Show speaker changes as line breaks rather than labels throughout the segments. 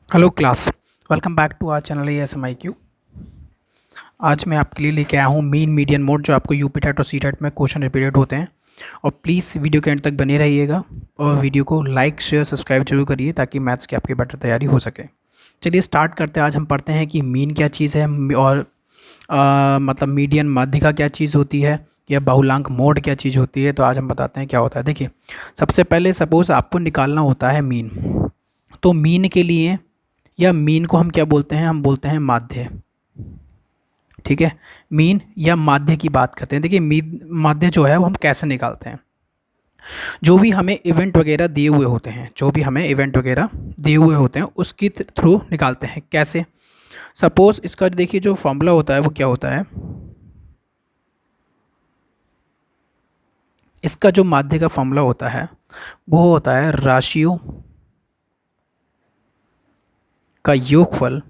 Hello class. Welcome back to our channel ASMIQ। आज मैं आपके लिए लेके आया हूँ मीन मीडियन मोड, जो आपको यूपी टेट और सी टेट में क्वेश्चन रिपीटेड होते हैं। और प्लीज़ वीडियो के एंड तक बने रहिएगा और वीडियो को लाइक शेयर सब्सक्राइब जरूर करिए ताकि मैथ्स की आपकी बेटर तैयारी हो सके। चलिए स्टार्ट करते हैं। आज हम पढ़ते हैं कि मीन क्या चीज़ है और मतलब मीडियन माध्यिका क्या चीज़ होती है या बहुलांक मोड क्या चीज़ होती है। तो आज हम बताते हैं क्या होता है। देखिए, सबसे पहले सपोज़ आपको निकालना होता है मीन। तो मीन के लिए या मीन को हम क्या बोलते हैं, हम बोलते हैं माध्य। ठीक है, मीन या माध्य की बात करते हैं। देखिए, मीन माध्य जो है वो हम कैसे निकालते हैं। जो भी हमें इवेंट वगैरह दिए हुए होते हैं, जो भी हमें इवेंट वगैरह दिए हुए होते हैं उसके थ्रू निकालते हैं। कैसे? सपोज इसका देखिए जो फॉर्मूला होता है वो क्या होता है। इसका जो माध्य का फॉर्मूला होता है वो होता है राशियों का योगफल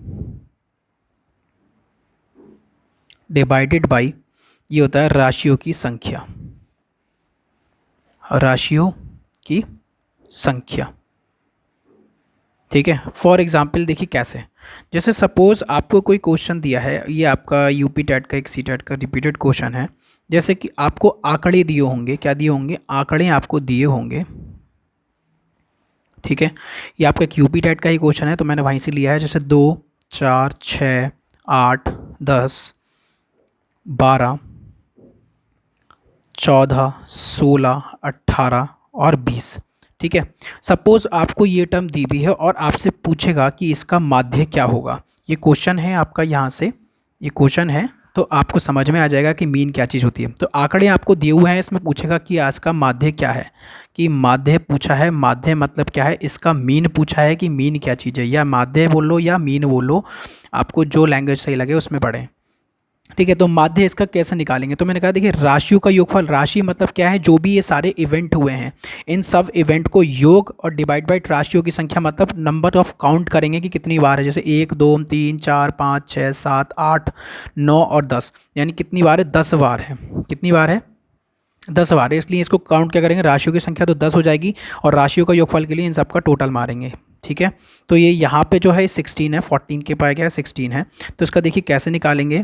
डिवाइडेड बाई, ये होता है राशियों की संख्या। राशियों की संख्या। ठीक है, फॉर एग्जाम्पल देखिए कैसे। जैसे सपोज आपको कोई क्वेश्चन दिया है, ये आपका यूपी टेट का एक सी टेट का रिपीटेड क्वेश्चन है। जैसे कि आपको आंकड़े दिए होंगे, क्या दिए होंगे, आंकड़े आपको दिए होंगे। ठीक है, ये आपका एक यूपी टेट का ही क्वेश्चन है तो मैंने वहीं से लिया है। जैसे 2, 4, 6, 8, 10, 12, 14, 16, 18 और 20। ठीक है, सपोज आपको ये टर्म दी भी है और आपसे पूछेगा कि इसका माध्य क्या होगा। ये क्वेश्चन है आपका, यहाँ से ये क्वेश्चन है तो आपको समझ में आ जाएगा कि मीन क्या चीज़ होती है। तो आंकड़े आपको दिए हुए हैं, इसमें पूछेगा कि आज का माध्य क्या है। कि माध्य पूछा है, माध्य मतलब क्या है, इसका मीन पूछा है कि मीन क्या चीज़ है। या माध्य बोल लो या मीन बोल लो, आपको जो लैंग्वेज सही लगे उसमें पढ़ें। ठीक है, तो माध्य इसका कैसे निकालेंगे। तो मैंने कहा देखिए, राशियों का योगफल। राशि मतलब क्या है, जो भी ये सारे इवेंट हुए हैं इन सब इवेंट को योग और डिवाइड बाई राशियों की संख्या, मतलब नंबर ऑफ काउंट करेंगे कि कितनी बार है। जैसे 1, 2, 3, 4, 5, 6, 7, 8, 9 और 10, यानी कितनी बार है, 10 बार है। कितनी बार है, 10 बार है। इसलिए इसको काउंट क्या करेंगे, राशियों की संख्या तो 10 हो जाएगी और राशियों का योगफल के लिए इन सब का टोटल मारेंगे। ठीक है, तो ये यहाँ पे जो है 16 है, 14 के पाया गया 16 है। तो इसका देखिए कैसे निकालेंगे।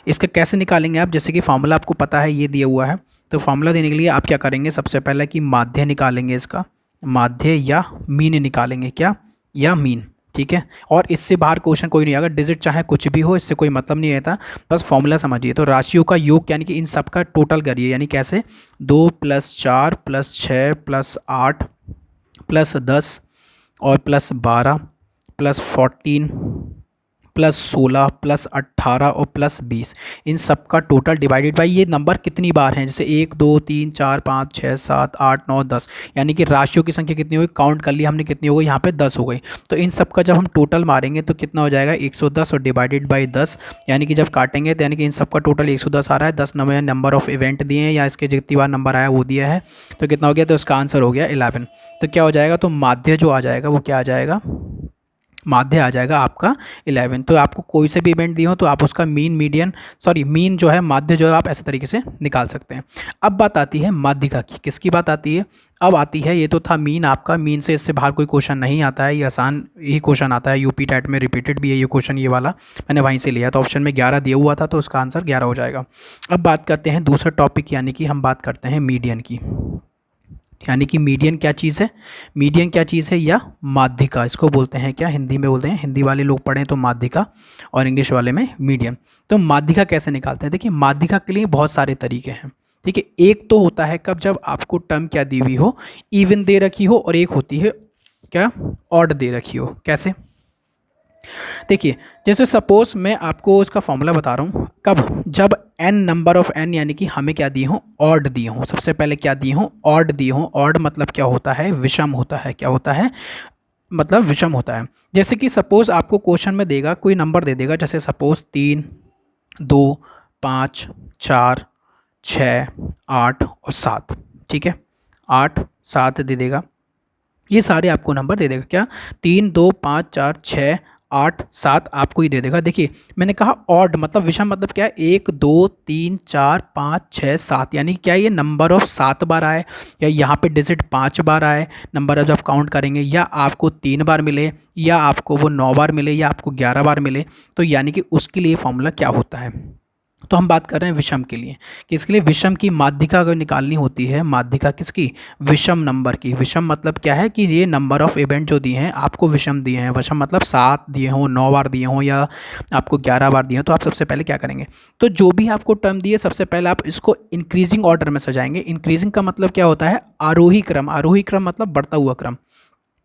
इसका कैसे निकालेंगे आप, जैसे कि फार्मूला आपको पता है, ये दिया हुआ है। तो फार्मूला देने के लिए आप क्या करेंगे, सबसे पहले कि माध्य निकालेंगे। इसका माध्य या मीन निकालेंगे। क्या? या मीन। ठीक है, और इससे बाहर क्वेश्चन कोई नहीं आएगा। डिजिट चाहे कुछ भी हो, इससे कोई मतलब नहीं रहता, बस फॉर्मूला समझिए। तो राशियों का योग यानी कि इन सब का टोटल करिए। यानी कैसे, 2 + 4 + 6 + 8 + 10 और +12 +14 +16 +18 और +20, इन सब का टोटल डिवाइडेड बाई ये नंबर कितनी बार हैं। जैसे 1, 2, 3, 4, 5, 6, 7, 8, 9, 10, यानी कि राशियों की संख्या कितनी हो गई, काउंट कर लिया हमने कितनी हो गई, यहाँ पे 10 हो गई। तो इन सब का जब हम टोटल मारेंगे तो कितना हो जाएगा, 110 और डिवाइडेड बाई 10, यानी कि जब काटेंगे तो यानी कि इन सब का टोटल 110 आ रहा है। 10 नंबर ऑफ इवेंट दिए हैं या इसके जितनी बार नंबर आया वो दिया है। तो कितना हो गया, तो इसका आंसर हो गया 11। तो क्या हो जाएगा, तो माध्य जो आ जाएगा वो क्या आ जाएगा, माध्य आ जाएगा आपका 11। तो आपको कोई से भी इवेंट दिए हो तो आप उसका मीन मीडियन सॉरी मीन जो है, माध्य जो है, आप ऐसे तरीके से निकाल सकते हैं। अब बात आती है माध्यिका की। किसकी बात आती है, अब आती है, ये तो था मीन आपका। मीन से इससे बाहर कोई क्वेश्चन नहीं आता है, ये आसान ही क्वेश्चन आता है। यूपी टेट में रिपीटेड भी है ये क्वेश्चन, ये वाला मैंने वहीं से लिया। तो ऑप्शन में 11 दिया हुआ था तो उसका आंसर 11 हो जाएगा। अब बात करते हैं दूसरा टॉपिक, यानी कि हम बात करते हैं मीडियन की। यानी कि मीडियन क्या चीज़ है, मीडियन क्या चीज़ है, या माध्यिका इसको बोलते हैं। क्या हिंदी में बोलते हैं, हिंदी वाले लोग पढ़ें तो माध्यिका और इंग्लिश वाले में मीडियन। तो माध्यिका कैसे निकालते हैं, देखिए माध्यिका के लिए बहुत सारे तरीके हैं। ठीक है, एक तो होता है कब जब आपको टर्म क्या दी हुई हो, इवन दे रखी हो, और एक होती है क्या, ऑड दे रखी हो। कैसे, देखिए जैसे सपोज मैं आपको इसका फॉर्मूला बता रहा हूँ, कब, जब n नंबर ऑफ n, यानी कि हमें क्या दिए हों, ऑड दिए हों। सबसे पहले क्या दिए हों, ऑड दिए हों। ऑड मतलब क्या होता है, विषम होता है। क्या होता है, मतलब विषम होता है। जैसे कि सपोज आपको क्वेश्चन में देगा, कोई नंबर दे देगा, जैसे सपोज 3, 2, 5, 4, 6, 8 और 7। ठीक है, 8, 7 दे देगा। ये सारे आपको नंबर दे देगा। क्या, 3, 2, 5, 4, 6, 8 7 आपको ही दे देगा। देखिए मैंने कहा ऑड मतलब विषम मतलब क्या है, 1 2 3 4 5 6 7, यानी क्या ये नंबर ऑफ 7 बार आए, या यहाँ पे डिजिट 5 बार आए नंबर ऑफ जब काउंट करेंगे, या आपको 3 बार मिले, या आपको वो 9 बार मिले, या आपको 11 बार मिले, तो यानी कि उसके लिए फॉर्मूला क्या होता है। तो हम बात कर रहे हैं विषम के लिए, कि इसके लिए विषम की माध्यिका अगर निकालनी होती है, माध्यिका किसकी, विषम नंबर की। विषम मतलब क्या है कि ये नंबर ऑफ इवेंट जो दिए हैं आपको विषम दिए हैं, विषम मतलब 7 दिए हों, 9 बार दिए हों, या आपको 11 बार दिए हों, तो आप सबसे पहले क्या करेंगे, तो जो भी आपको टर्म दिए सबसे पहले आप इसको इंक्रीजिंग ऑर्डर में सजाएंगे। इंक्रीजिंग का मतलब क्या होता है, आरोही क्रम, आरोही क्रम मतलब बढ़ता हुआ क्रम।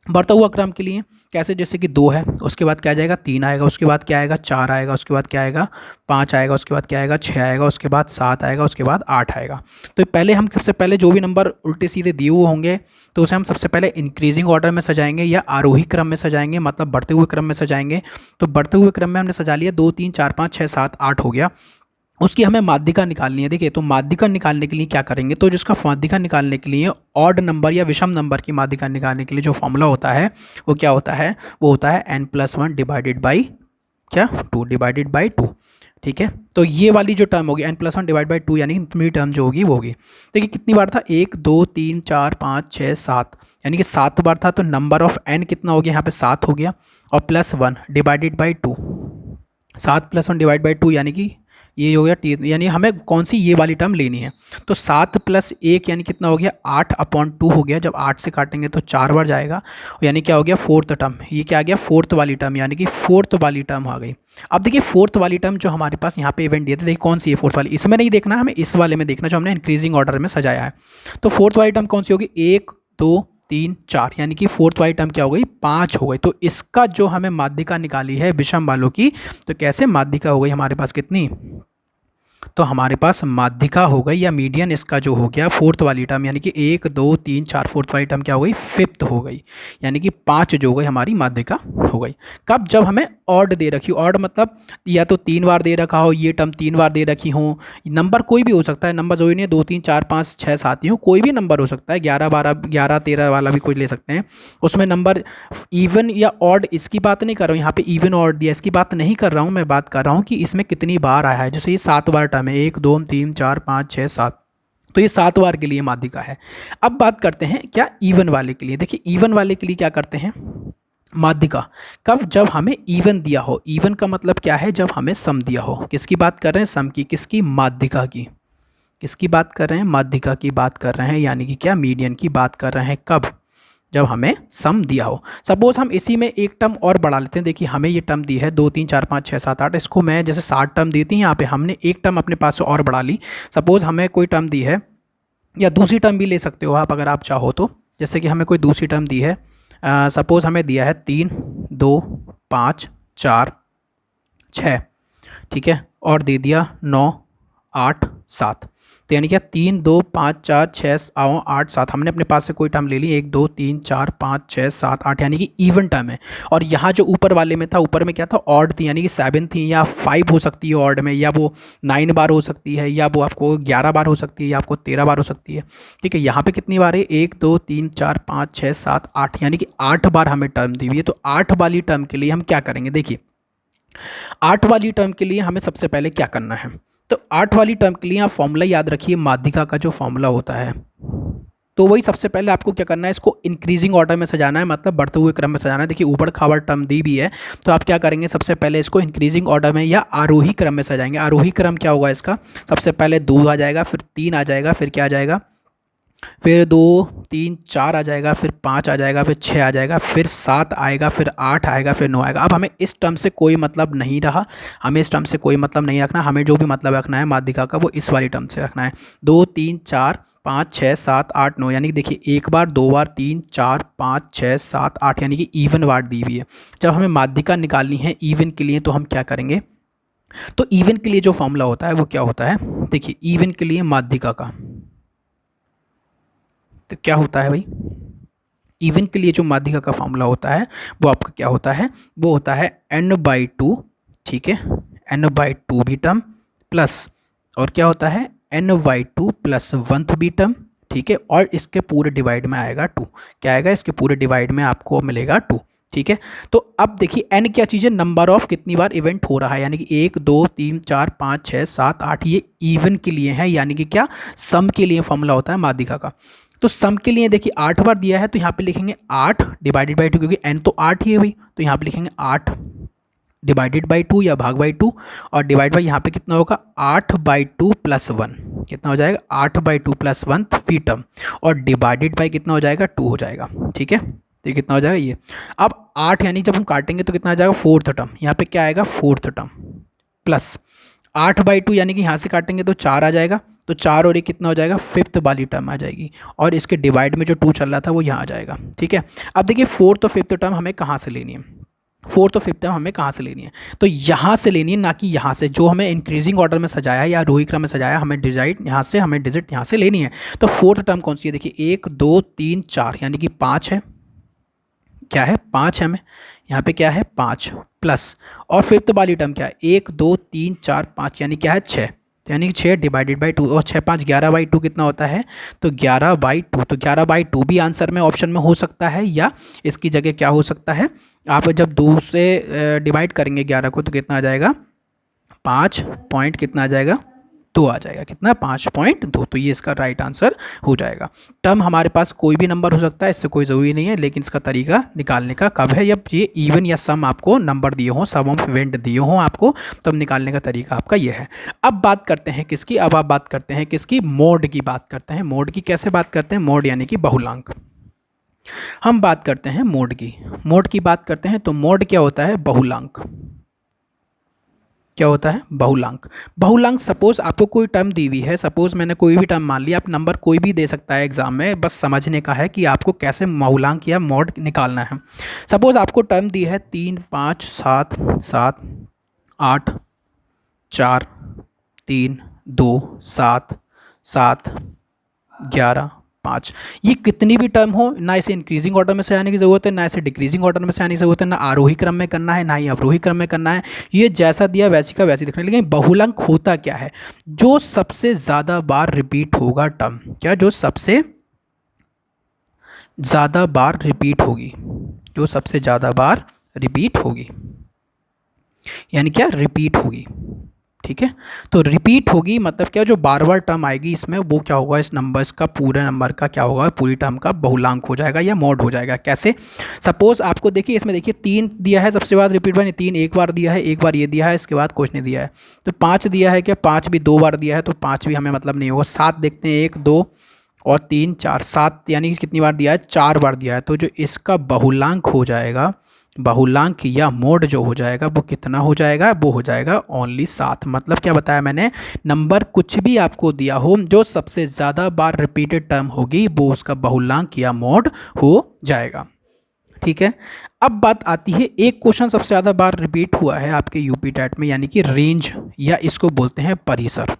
बढ़ता हुआ क्रम के लिए कैसे, जैसे कि 2 है, उसके बाद क्या आ जाएगा 3 आएगा, उसके बाद क्या आएगा 4 आएगा, उसके बाद क्या आएगा 5 आएगा, उसके बाद क्या आएगा 6 आएगा, उसके बाद 7 आएगा, उसके बाद 8 आएगा। तो पहले हम सबसे पहले जो भी नंबर उल्टे सीधे दिए हुए होंगे तो उसे हम सबसे पहले इंक्रीजिंग ऑर्डर में सजाएंगे या आरोही क्रम में सजाएंगे, मतलब बढ़ते हुए क्रम में सजाएंगे। तो बढ़ते हुए क्रम में हमने सजा लिया, 2 3 4 5 6 7 8 हो गया। उसकी हमें माध्यिका निकालनी है। देखिए तो माध्यिका निकालने के लिए क्या करेंगे, तो जिसका माध्यिका निकालने के लिए ऑड नंबर या विषम नंबर की माध्यिका निकालने के लिए जो फॉर्मूला होता है वो क्या होता है, वो होता है n+1 डिवाइडेड बाई क्या 2 डिवाइडेड बाई 2। ठीक है, तो ये वाली जो टर्म होगी n+1 डिवाइड बाई 2 यानी कि टर्म जो होगी वो होगी। देखिए कितनी बार था, 1 2 3 4 5 6 7, यानी कि 7 बार था, तो नंबर ऑफ n कितना हो गया यहाँ पे 7 हो गया, और +1 डिवाइडेड बाई 2, 7 + 1 डिवाइड बाई 2 यानी कि ये हो गया टी, यानी हमें कौन सी ये वाली टर्म लेनी है। तो 7 + 1 यानी कितना हो गया 8/2 हो गया, जब 8 से काटेंगे तो 4 बार जाएगा, यानी क्या हो गया 4th टर्म, ये क्या आ गया 4th वाली टर्म, यानी कि 4th वाली टर्म आ गई। अब देखिए 4th वाली टर्म जो हमारे पास यहाँ पे इवेंट दिए थे, देखिए कौन सी है 4th वाली, इसमें नहीं देखना हमें, इस वाले में देखना जो हमने इंक्रीजिंग ऑर्डर में सजाया है। तो 4th वाली टर्म कौन सी होगी, 1 2 3 4, यानी कि 4th वाली टर्म क्या हो गई 5 हो गई। तो इसका जो हमें माध्यिका निकाली है विषम वालों की, तो कैसे माध्यिका हो गई हमारे पास कितनी, तो हमारे पास माध्यिका हो गई या मीडियन इसका जो हो गया 4th वाली टर्म, यानी कि 1 2 3 4 4th वाली टर्म क्या हो गई 5th हो गई, यानी कि 5 जो हो गई हमारी माध्यिका हो गई। कब, जब हमें ऑड दे रखी हो, ऑड मतलब या तो 3 बार दे रखा हो, ये टर्म 3 बार दे रखी हो, नंबर कोई भी हो सकता है, नंबर जो नहीं है 2 3 4 5 6 7 ही हो, कोई भी नंबर हो सकता है, 11 12 11 13 वाला भी कोई ले सकते हैं। उसमें नंबर इवन या ऑड इसकी बात नहीं कर रहा हूँ, यहाँ पे इवन ऑड दिया इसकी बात नहीं कर रहा हूँ, मैं बात कर रहा हूँ कि इसमें कितनी बार आया है। जैसे ये 7 बार टर्म है, 1 2 3 4 5 6 7, तो ये 7 बार के लिए माध्यिका है। अब बात करते हैं क्या इवन वाले के लिए। देखिए इवन वाले के लिए क्या करते हैं माध्यिका, कब, जब हमें इवन दिया हो। इवन का मतलब क्या है, जब हमें सम दिया हो। किसकी बात कर रहे हैं, सम की, किसकी, माध्यिका की। किसकी बात कर रहे हैं, माध्यिका की बात कर रहे हैं, यानी कि क्या मीडियन की बात कर रहे हैं। कब, जब हमें सम दिया हो। सपोज हम इसी में एक टर्म और बढ़ा लेते हैं। देखिए हमें ये टर्म दी है 2 3 4 5 6 7 8, इसको मैं जैसे 7 टर्म दी थी, यहाँ पे हमने एक टर्म अपने पास से और बढ़ा ली। सपोज हमें कोई टर्म दी है, या दूसरी टर्म भी ले सकते हो आप अगर आप चाहो तो, जैसे कि हमें कोई दूसरी टर्म दी है, सपोज हमें दिया है 3 2 5 4 6, ठीक है, और दे दिया 9 8 7, तो यानी क्या 3 2 5 4 6 8 7, हमने अपने पास से कोई टर्म ले ली, 1 2 3 4 5 6 7 8, यानी कि इवन टर्म है। और यहाँ जो ऊपर वाले में था, ऊपर में क्या था ऑड थी, यानी कि 7 थी, या 5 हो सकती है ऑड में, या वो 9 बार हो सकती है, या वो आपको 11 बार हो सकती है, या आपको 13 बार हो सकती है। ठीक है, यहाँ पे कितनी बार है 1 2 3 4 5 6 7 8, यानी कि 8 बार हमें टर्म दी हुई है। तो 8 वाली टर्म के लिए हम क्या करेंगे, देखिए 8 वाली टर्म के लिए हमें सबसे पहले क्या करना है, तो 8 वाली टर्म के लिए आप फॉर्मूला याद रखिए, माध्यिका का जो फॉर्मूला होता है, तो वही सबसे पहले आपको क्या करना है, इसको इंक्रीजिंग ऑर्डर में सजाना है, मतलब बढ़ते हुए क्रम में सजाना है। देखिए ऊबड़ खाबड़ टर्म दी भी है, तो आप क्या करेंगे, सबसे पहले इसको इंक्रीजिंग ऑर्डर में या आरोही क्रम में सजाएंगे। आरोही क्रम क्या होगा इसका, सबसे पहले 2 आ जाएगा, फिर 3 आ जाएगा, फिर क्या आ जाएगा, फिर 2 3 4 आ जाएगा, फिर 5 आ जाएगा, फिर 6 आ जाएगा, फिर 7 आएगा, फिर 8 आएगा, फिर 9 आएगा। अब हमें इस टर्म से कोई मतलब नहीं रहा, हमें इस टर्म से कोई मतलब नहीं रखना, हमें जो भी मतलब रखना है माध्यिका का वो इस वाली टर्म से रखना है। 2 3 4 5 6 7 8 9, यानी कि देखिए 1 बार 2 बार 3 4 5 6 7 8, यानी कि इवन वार दी हुई है। जब हमें माध्यिका निकालनी है इवन के लिए, तो हम क्या करेंगे, तो इवन के लिए जो फॉर्मूला होता है वो क्या होता है, देखिए इवन के लिए माध्यिका का तो क्या होता है भाई, इवन के लिए जो माध्यिका का फॉर्मूला होता है वो आपका क्या होता है, वो होता है n/2, ठीक है, n/2 भी टर्म प्लस, और क्या होता है n/2 प्लस 1th भी टर्म, ठीक है, और इसके पूरे डिवाइड में आएगा 2, क्या आएगा, इसके पूरे डिवाइड में आपको मिलेगा 2। ठीक है। तो अब देखिए n क्या चीज़ है, नंबर ऑफ कितनी बार इवेंट हो रहा है, यानी कि 1 2 3 4 5 6 7 8, ये इवन के लिए है, यानी कि क्या, सम के लिए फॉर्मूला होता है माध्यिका का। तो सम के लिए देखिए 8 बार दिया है, तो यहाँ पे लिखेंगे 8 डिवाइडेड बाई 2, क्योंकि n तो 8 ही है भाई, तो यहाँ पे लिखेंगे 8 डिवाइडेड बाई 2 या भाग बाई 2, और डिवाइड बाई यहाँ पे कितना होगा 8 बाई 2 प्लस 1, कितना हो जाएगा 8 बाई 2 प्लस 1 फी टर्म, और डिवाइडेड बाई कितना हो जाएगा 2 हो जाएगा। ठीक है, तो ये कितना हो जाएगा ये, अब 8 यानी जब हम काटेंगे तो कितना आ जाएगा फोर्थ टर्म, यहाँ पे क्या आएगा फोर्थ टर्म, प्लस 8 बाई 2 यानी कि यहाँ से काटेंगे तो 4 आ जाएगा, तो 4 और ये कितना हो जाएगा फिफ्थ वाली टर्म आ जाएगी, और इसके डिवाइड में जो 2 चल रहा था वो यहाँ आ जाएगा। ठीक है, अब देखिए फोर्थ और फिफ्थ टर्म हमें कहाँ से लेनी है, फोर्थ और फिफ्थ टर्म हमें कहाँ से लेनी है, तो यहाँ से लेनी है, ना कि यहाँ से, जो हमें इंक्रीजिंग ऑर्डर में सजाया है या आरोही क्रम में सजाया, हमें डिजिट यहाँ से, हमें डिजिट यहाँ से लेनी है। तो फोर्थ टर्म कौन सी है, देखिए 1 2 3 4 यानी कि 5 है, क्या है 5 है, हमें यहाँ पे क्या है 5 प्लस, और फिफ्थ वाली टर्म क्या है 1 2 3 4 5 यानी क्या है 6, तो यानी कि 6 डिवाइडेड बाई 2, और 6 5 11 बाई 2 कितना होता है, तो 11 बाई 2, तो 11 बाई 2 भी आंसर में ऑप्शन में हो सकता है, या इसकी जगह क्या हो सकता है, आप जब 2 से डिवाइड करेंगे 11 को तो कितना आ जाएगा 5 पॉइंट कितना आ जाएगा 2 आ जाएगा, कितना 5.2, तो ये इसका राइट आंसर हो जाएगा। टर्म हमारे पास कोई भी नंबर हो सकता है, इससे कोई ज़रूरी नहीं है, लेकिन इसका तरीका निकालने का कब है, जब ये इवन या सम आपको नंबर दिए हों, सम ऑफ इवेंट दिए हों आपको, तब निकालने का तरीका आपका ये है। अब बात करते हैं किसकी, अब आप बात करते हैं किसकी, मोड की बात करते हैं। मोड की कैसे बात करते हैं, मोड यानी कि बहुलांक। हम बात करते हैं मोड की, मोड की बात करते हैं, तो मोड क्या होता है, बहुलांक। क्या होता है, बहुलांक। बहुलांक, सपोज आपको कोई टर्म दी हुई है, सपोज मैंने कोई भी टर्म मान लिया, आप नंबर कोई भी दे सकता है एग्जाम में, बस समझने का है कि आपको कैसे बहुलांक या मॉड निकालना है। सपोज आपको टर्म दी है 3 5 7 7 8 4 3 2 7 7 11 5, ये कितनी भी टर्म हो, ना इसे इंक्रीजिंग ऑर्डर में से आने की ज़रूरत है, ना इसे डिक्रीजिंग ऑर्डर में से आने की ज़रूरत है, ना आरोही क्रम में करना है, ना ही अवरोही क्रम में करना है, ये जैसा दिया वैसी का वैसी दिखना है। लेकिन बहुलांक होता क्या है, जो सबसे ज़्यादा बार रिपीट होगा टर्म, क्या, जो सबसे ज़्यादा बार रिपीट होगी, जो सबसे ज़्यादा बार रिपीट होगी, यानी क्या रिपीट होगी। ठीक है, तो रिपीट होगी मतलब क्या, जो बार बार टर्म आएगी इसमें, वो क्या होगा, इस नंबर्स का, पूरे नंबर का क्या होगा, पूरी टर्म का बहुलांक हो जाएगा या मॉड हो जाएगा। कैसे, सपोज आपको देखिए इसमें देखिए 3 दिया है, सबसे बाद रिपीट बार 3 एक बार दिया है, एक बार ये दिया है, इसके बाद कुछ नहीं दिया है। तो 5 दिया है, क्या 5 भी 2 बार दिया है, तो 5 भी हमें मतलब नहीं होगा। 7 देखते हैं, 1 2 और 3 4, 7 यानी कि कितनी बार दिया है, 4 बार दिया है, तो जो इसका बहुलांक हो जाएगा, बहुलांक या मोड जो हो जाएगा वो कितना हो जाएगा, वो हो जाएगा ओनली 7। मतलब क्या बताया मैंने, नंबर कुछ भी आपको दिया हो, जो सबसे ज़्यादा बार रिपीटेड टर्म होगी वो उसका बहुलांक या मोड हो जाएगा। ठीक है, अब बात आती है, एक क्वेश्चन सबसे ज़्यादा बार रिपीट हुआ है आपके यूपी टेट में, यानी कि रेंज, या इसको बोलते हैं परिसर,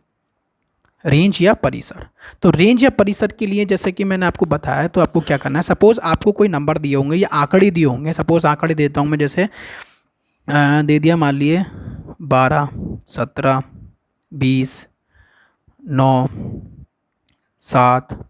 रेंज या परिसर। तो रेंज या परिसर के लिए जैसे कि मैंने आपको बताया, तो आपको क्या करना है, सपोज आपको कोई नंबर दिए होंगे या आंकड़े दिए होंगे, सपोज आंकड़े देता हूँ मैं, जैसे दे दिया मान लिए 12 17 20 9 7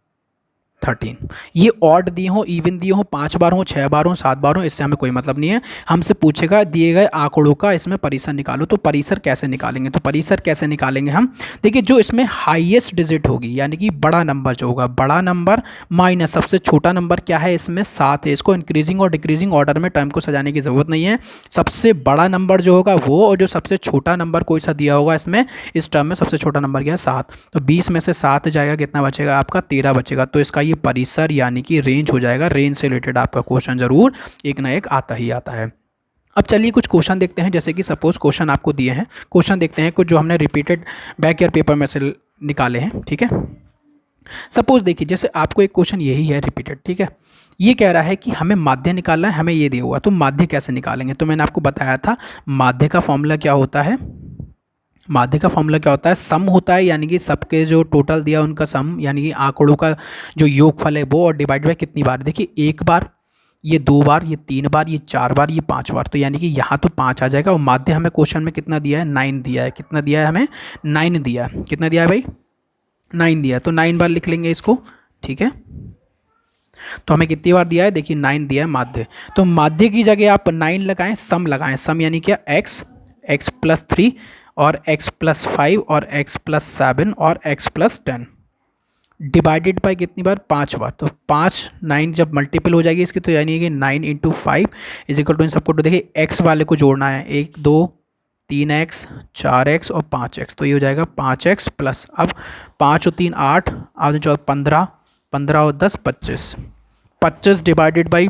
13, ये ऑड दिए हों, इवन दिए हों, 5 बार हों, 6 बार हों, 7 बार हों, इससे हमें कोई मतलब नहीं है। हमसे पूछेगा दिए गए आंकड़ों का इसमें परिसर निकालो, तो परिसर कैसे निकालेंगे, तो परिसर कैसे निकालेंगे हम, देखिए जो इसमें हाईएस्ट डिजिट होगी, यानी कि बड़ा नंबर जो होगा, बड़ा नंबर माइनस सबसे छोटा नंबर क्या है, इसमें 7 है। इसको इंक्रीजिंग और डिक्रीजिंग ऑर्डर में टर्म को सजाने की ज़रूरत नहीं है, सबसे बड़ा नंबर जो होगा वो, और जो सबसे छोटा नंबर कोई सा दिया होगा इसमें, इस टर्म में सबसे छोटा नंबर क्या है 7, तो 20 में से 7 जाएगा, कितना बचेगा आपका 13 बचेगा, तो इसका ये परिसर यानी कि रेंज हो जाएगा। रेंज से रिलेटेड आपका क्वेश्चन जरूर एक ना एक आता ही आता है। अब चलिए कुछ क्वेश्चन देखते हैं, जैसे कि सपोज क्वेश्चन आपको दिए हैं, क्वेश्चन देखते हैं कुछ जो हमने रिपीटेड बैक ईयर पेपर में से निकाले हैं। ठीक है, सपोज देखिए जैसे आपको एक क्वेश्चन यही है रिपीटेड, ठीक है, ये कह रहा है कि हमें माध्य निकालना है, हमें ये दिया हुआ, तो माध्य कैसे निकालेंगे, तो मैंने आपको बताया था माध्य का फॉर्मूला क्या होता है, माध्य का फॉर्मूला क्या होता है, सम होता है, यानी कि सबके जो टोटल दिया उनका सम, यानी कि आंकड़ों का जो योगफल है वो, और डिवाइड बाय कितनी बार, देखिए 1 बार, ये 2 बार, ये 3 बार, ये 4 बार, ये 5 बार, तो यानी कि यहाँ तो 5 आ जाएगा। और माध्य हमें क्वेश्चन में कितना दिया है, 9 दिया है, कितना दिया है हमें 9 दिया है, कितना दिया है भाई 9 दिया है, तो 9 बार लिख लेंगे इसको। ठीक है, तो हमें कितनी बार दिया है, देखिए 9 दिया है माध्य। तो माध्य की जगह आप 9 लगाएं, सम लगाएं। सम यानी क्या, x प्लस 3 और x प्लस 5 और x प्लस 7 और x प्लस 10 डिवाइडेड बाई कितनी बार, 5 बार। तो 5 9 जब मल्टीपल हो जाएगी इसकी, तो यानी कि 9 इंटू 5 इज इक्वल टू, इन सबको तो देखिए x वाले को जोड़ना है, 1 2 3x 4x और 5x, तो ये हो जाएगा 5x प्लस, अब 5 और 3 8, आधे 14 15, 15 और 10 25, 25 डिवाइडेड बाई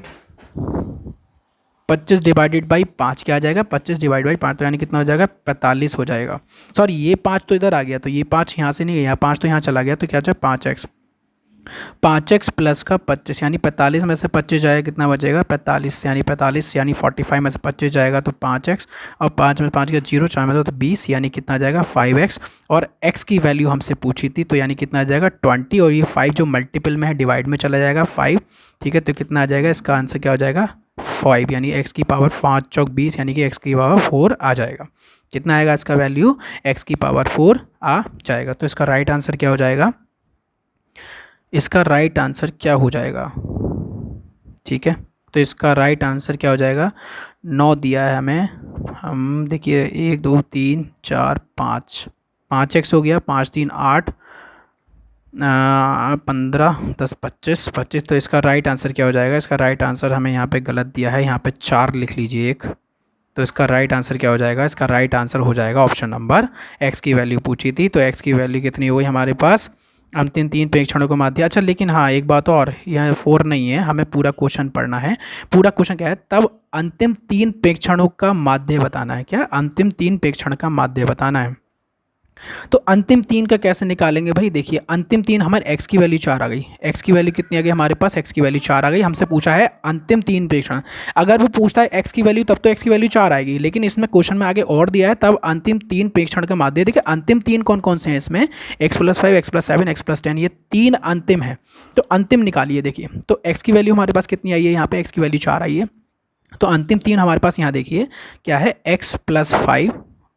5 क्या आ जाएगा, 25 डिवाइड बाई 5, तो यानी कितना हो जाएगा, 45 हो जाएगा। सॉरी ये 5 तो इधर आ गया, तो ये 5 यहाँ से नहीं गया, 5 तो यहाँ चला गया, तो क्या हो जाएगा 5x प्लस का 25 यानी 45 में से 25 जाएगा, कितना बचेगा 45, यानी 45 यानी 45 में से 25 जाएगा तो 5x, और 5 में 5 का 0, 4 में तो 20, यानी कितना आ जाएगा 5x, और x की वैल्यू हमसे पूछी थी, तो यानी कितना आ जाएगा 20, और ये 5 जो मल्टीपल में है डिवाइड में चला जाएगा 5, ठीक है। तो कितना आ जाएगा, इसका आंसर क्या हो जाएगा 5, यानी x की पावर 5 चौक 20, यानी कि x की पावर 4 आ जाएगा। कितना आएगा इसका वैल्यू, x की पावर 4 आ जाएगा। तो इसका राइट आंसर क्या हो जाएगा, इसका राइट आंसर क्या हो जाएगा, ठीक है। तो इसका राइट आंसर क्या हो जाएगा, 9 दिया है हमें, हम देखिए 1 2 3 4 5, 5x हो गया, 5 3 8, 15 10 25 25, तो इसका राइट आंसर क्या हो जाएगा, इसका राइट आंसर हमें यहाँ पे गलत दिया है, यहाँ पे 4 लिख लीजिए एक, तो इसका राइट आंसर क्या हो जाएगा, इसका राइट आंसर हो जाएगा ऑप्शन नंबर, x की वैल्यू पूछी थी, तो x की वैल्यू कितनी हो गई हमारे पास, अंतिम 3 प्रेक्षणों को माध्य। अच्छा लेकिन हाँ एक बात और, यह 4 नहीं है, हमें पूरा क्वेश्चन पढ़ना है। पूरा क्वेश्चन क्या है, तब अंतिम 3 प्रेक्षणों का माध्य बताना है, क्या अंतिम 3 प्रेक्षण का माध्य बताना है। तो अंतिम 3 का कैसे निकालेंगे भाई, देखिए अंतिम 3 हमारे x की वैल्यू 4 आ गई, x की वैल्यू कितनी आ गई हमारे पास, x की वैल्यू 4 आ गई। हमसे पूछा है अंतिम 3 प्रेक्षण, अगर वो पूछता है x की वैल्यू तब तो x की वैल्यू 4 आएगी, लेकिन इसमें क्वेश्चन में आगे और दिया है तब अंतिम 3 प्रेक्षण का माध्य। देखिए अंतिम 3 कौन कौन से हैं इसमें, x plus 5 x plus 7 x plus 10, ये 3 अंतिम है। तो अंतिम निकालिए, देखिए तो x की वैल्यू हमारे पास कितनी आई है, यहाँ पे x की वैल्यू 4 आई है, तो अंतिम 3 हमारे पास यहाँ देखिए क्या है, x प्लस 5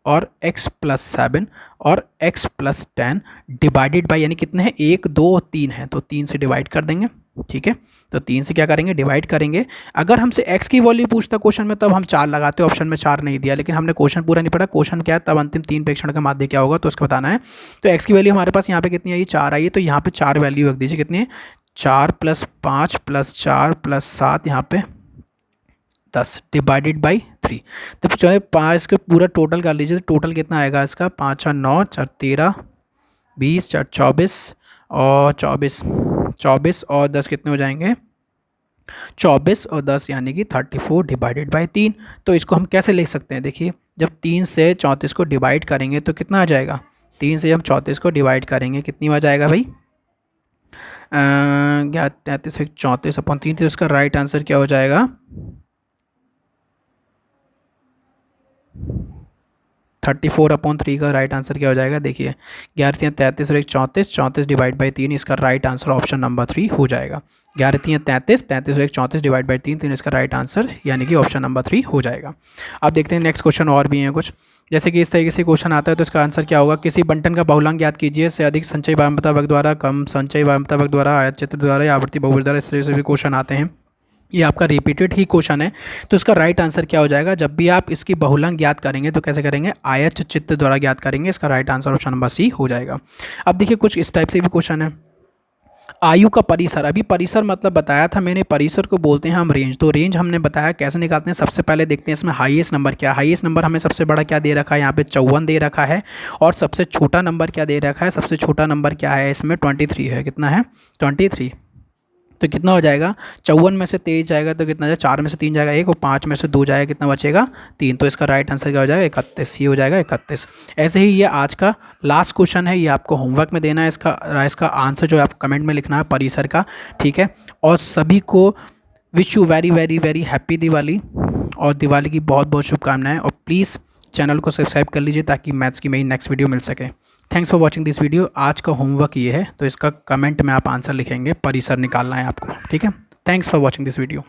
और x प्लस 7 और x प्लस 10 डिवाइडेड बाई, यानी कितने हैं 1 2 3 हैं, तो 3 से डिवाइड कर देंगे, ठीक है। तो 3 से क्या करेंगे, डिवाइड करेंगे। अगर हमसे x की वैल्यू पूछता क्वेश्चन में तब हम 4 लगाते, ऑप्शन में 4 नहीं दिया, लेकिन हमने क्वेश्चन पूरा नहीं पढ़ा, क्वेश्चन क्या है तब अंतिम 3 प्रेक्षण का माध्य क्या होगा, तो उसको बताना है। तो x की वैल्यू हमारे पास यहाँ पे कितनी आई, 4 आई है, तो यहाँ पे 4 वैल्यू रख दीजिए, कितनी है 4 प्लस 5 प्लस 4 प्लस 7, यहाँ पे 10 डिवाइडेड बाई 3। तो चलिए 5 के पूरा टोटल कर लीजिए, तो टोटल कितना आएगा इसका, 5 और 9 4 13 20 4 24 और 24 और 10 कितने हो जाएंगे 24 और 10 यानी कि 34 डिवाइडेड बाई 3। तो इसको हम कैसे लिख सकते हैं, देखिए जब 3 से 34 को डिवाइड करेंगे तो कितना आ जाएगा, 3 से जब 34 को डिवाइड करेंगे कितनी आ जाएगा भाई, 33 34 अपॉन 3, तो इसका राइट आंसर क्या हो जाएगा 34/3 का राइट आंसर क्या हो जाएगा, देखिए 11 33 और 1 34, 34 डिवाइड बाई 3, इसका राइट आंसर ऑप्शन नंबर 3 हो जाएगा। 11 33, 33 और 1 34 डिवाइड बाई 3, इसका राइट आंसर यानी कि ऑप्शन नंबर 3 हो जाएगा। अब देखते हैं नेक्स्ट क्वेश्चन, और भी हैं कुछ, जैसे कि इस तरीके से क्वेश्चन आता है, तो इसका आंसर क्या होगा, किसी बंटन का बहुलक ज्ञात कीजिए, से अधिक संचयी वार्मता वर्ग द्वारा, कम संचयी वार्मता वर्ग द्वारा, आयत चित्र द्वारा या आवर्ती बहुभुज द्वारा, इस तरह से भी क्वेश्चन आते हैं। ये आपका रिपीटेड ही क्वेश्चन है, तो इसका राइट आंसर क्या हो जाएगा, जब भी आप इसकी बहुलक ज्ञात करेंगे तो कैसे करेंगे, आयत चित्र द्वारा ज्ञात करेंगे, इसका right answer option number C हो जाएगा। अब देखिए कुछ इस टाइप से भी क्वेश्चन है, आयु का परिसर, अभी परिसर मतलब बताया था मैंने, परिसर को बोलते हैं हम रेंज, तो रेंज हमने बताया कैसे निकालते हैं। सबसे पहले देखते हैं इसमें हाईएस्ट नंबर क्या है, हाईएस्ट नंबर हमें सबसे बड़ा क्या दे रखा है, यहाँ पे 54 दे रखा है, और सबसे छोटा नंबर क्या दे रखा है, सबसे छोटा नंबर क्या है इसमें 23 है, कितना है 23, तो कितना हो जाएगा 54 में से 23 जाएगा तो कितना जाएगा, 4 में से 3 जाएगा 1, और 5 में से 2 जाएगा, कितना बचेगा 3, तो इसका राइट आंसर क्या हो जाएगा 31, ये हो जाएगा 31। ऐसे ही ये आज का लास्ट क्वेश्चन है, ये आपको होमवर्क में देना है, इसका आंसर जो है आपको कमेंट में लिखना है परिसर का, ठीक है। और सभी को wish you very very very happy Diwali, और दिवाली की बहुत बहुत शुभकामनाएं, और प्लीज़ चैनल को सब्सक्राइब कर लीजिए ताकि मैथ्स की मेरी नेक्स्ट वीडियो मिल सके। Thanks for watching this video. आज का होमवर्क ये है, तो इसका कमेंट में आप आंसर लिखेंगे, परिसर निकालना है आपको, ठीक है। Thanks for watching this video.